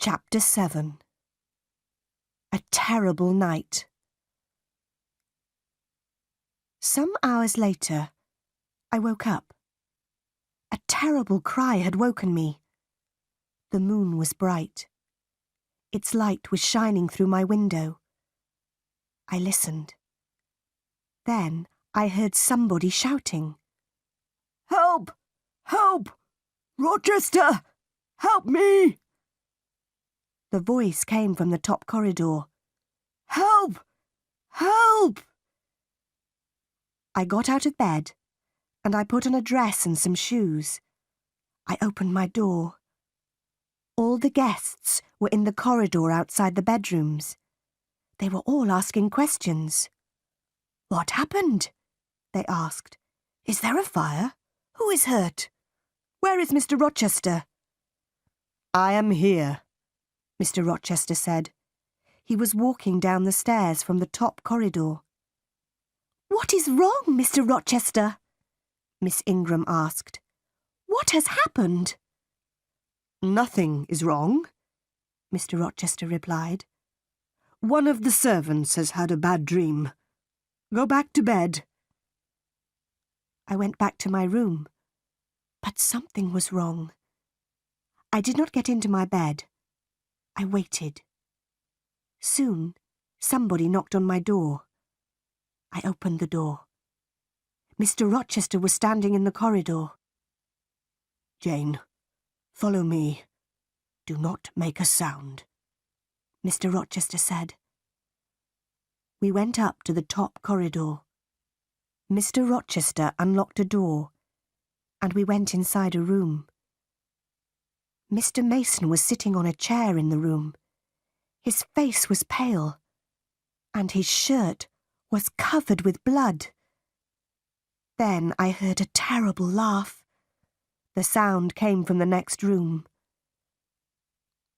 Chapter 7. A Terrible Night. Some hours later, I woke up. A terrible cry had woken me. The moon was bright. Its light was shining through my window. I listened. Then I heard somebody shouting. "Help! Help! Rochester! Help me!" The voice came from the top corridor. "Help! Help!" I got out of bed, and I put on a dress and some shoes. I opened my door. All the guests were in the corridor outside the bedrooms. They were all asking questions. "What happened?" they asked. "Is there a fire? Who is hurt? Where is Mr. Rochester?" "I am here," Mr. Rochester said. He was walking down the stairs from the top corridor. "What is wrong, Mr. Rochester?" Miss Ingram asked. "What has happened?" "Nothing is wrong," Mr. Rochester replied. "One of the servants has had a bad dream. Go back to bed." I went back to my room, but something was wrong. I did not get into my bed. I waited. Soon, somebody knocked on my door. I opened the door. Mr. Rochester was standing in the corridor. "Jane, follow me. Do not make a sound," Mr. Rochester said. We went up to the top corridor. Mr. Rochester unlocked a door, and we went inside a room. Mr. Mason was sitting on a chair in the room. His face was pale, and his shirt was covered with blood. Then I heard a terrible laugh. The sound came from the next room.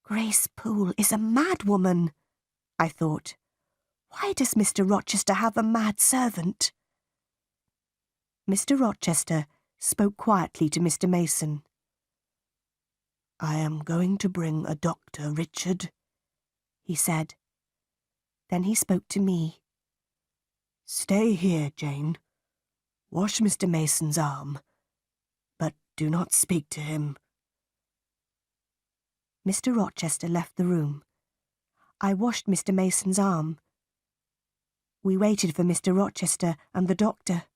"Grace Poole is a mad woman," I thought. "Why does Mr. Rochester have a mad servant?" Mr. Rochester spoke quietly to Mr. Mason. "I am going to bring a doctor, Richard," he said. Then he spoke to me. "Stay here, Jane. Wash Mr. Mason's arm, but do not speak to him." Mr. Rochester left the room. I washed Mr. Mason's arm. We waited for Mr. Rochester and the doctor.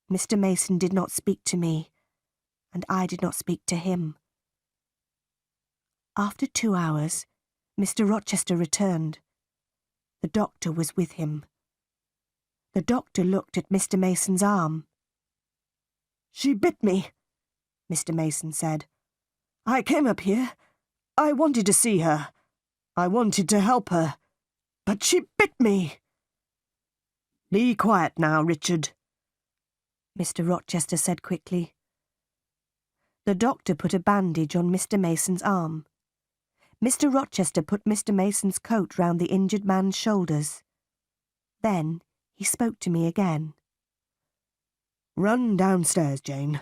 Mr. Mason did not speak to me, and I did not speak to him. After 2 hours, Mr. Rochester returned. The doctor was with him. The doctor looked at Mr. Mason's arm. "She bit me," Mr. Mason said. "I came up here. I wanted to see her. I wanted to help her. But she bit me." "Be quiet now, Richard," Mr. Rochester said quickly. The doctor put a bandage on Mr. Mason's arm. Mr. Rochester put Mr. Mason's coat round the injured man's shoulders. Then he spoke to me again. "Run downstairs, Jane.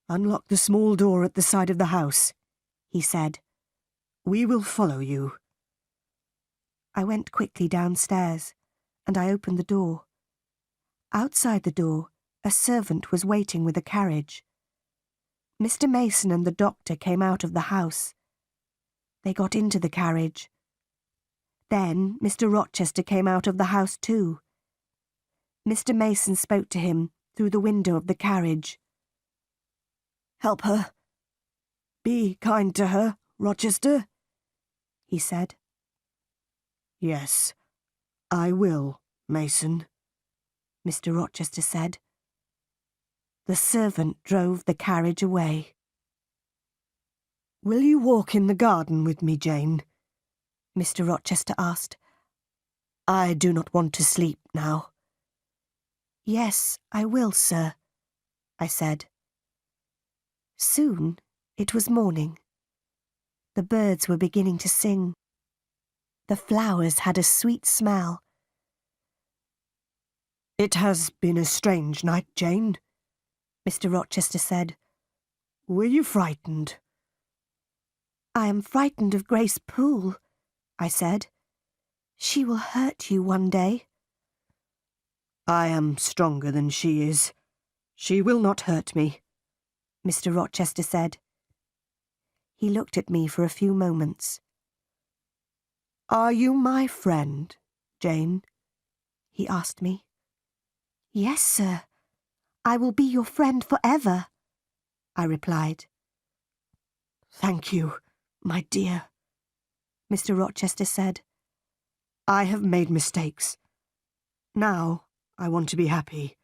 Unlock the small door at the side of the house," he said. "We will follow you." I went quickly downstairs, and I opened the door. Outside the door, a servant was waiting with a carriage. Mr. Mason and the doctor came out of the house. They got into the carriage. Then Mr. Rochester came out of the house too. Mr. Mason spoke to him through the window of the carriage. "Help her. Be kind to her, Rochester," he said. "Yes, I will, Mason," Mr. Rochester said. The servant drove the carriage away. "Will you walk in the garden with me, Jane?" Mr. Rochester asked. "I do not want to sleep now." "Yes, I will, sir," I said. Soon it was morning. The birds were beginning to sing. The flowers had a sweet smell. "It has been a strange night, Jane," Mr. Rochester said. "Were you frightened?" I am frightened of Grace Poole, I said. She will hurt you one day. I am stronger than she is. She will not hurt me, Mr. Rochester said. He looked at me for a few moments. Are you my friend, Jane? He asked me. Yes, sir. I will be your friend forever, I replied. Thank you, my dear, Mr. Rochester said. I have made mistakes. Now I want to be happy.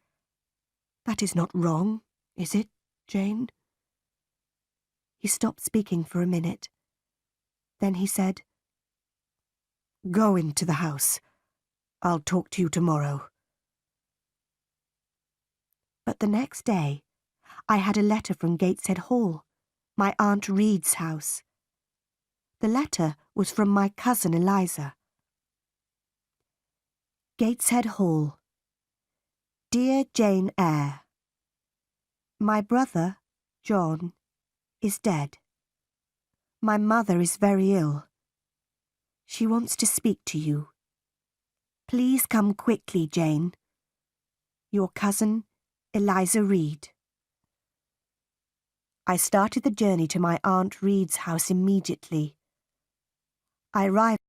That is not wrong, is it, Jane? He stopped speaking for a minute. Then he said, Go into the house. I'll talk to you tomorrow. But the next day, I had a letter from Gateshead Hall, my Aunt Reed's house. The letter was from my cousin Eliza. Gateshead Hall. Dear Jane Eyre, my brother, John, is dead. My mother is very ill. She wants to speak to you. Please come quickly, Jane. Your cousin, Eliza Reed. I started the journey to my Aunt Reed's house immediately. I arrived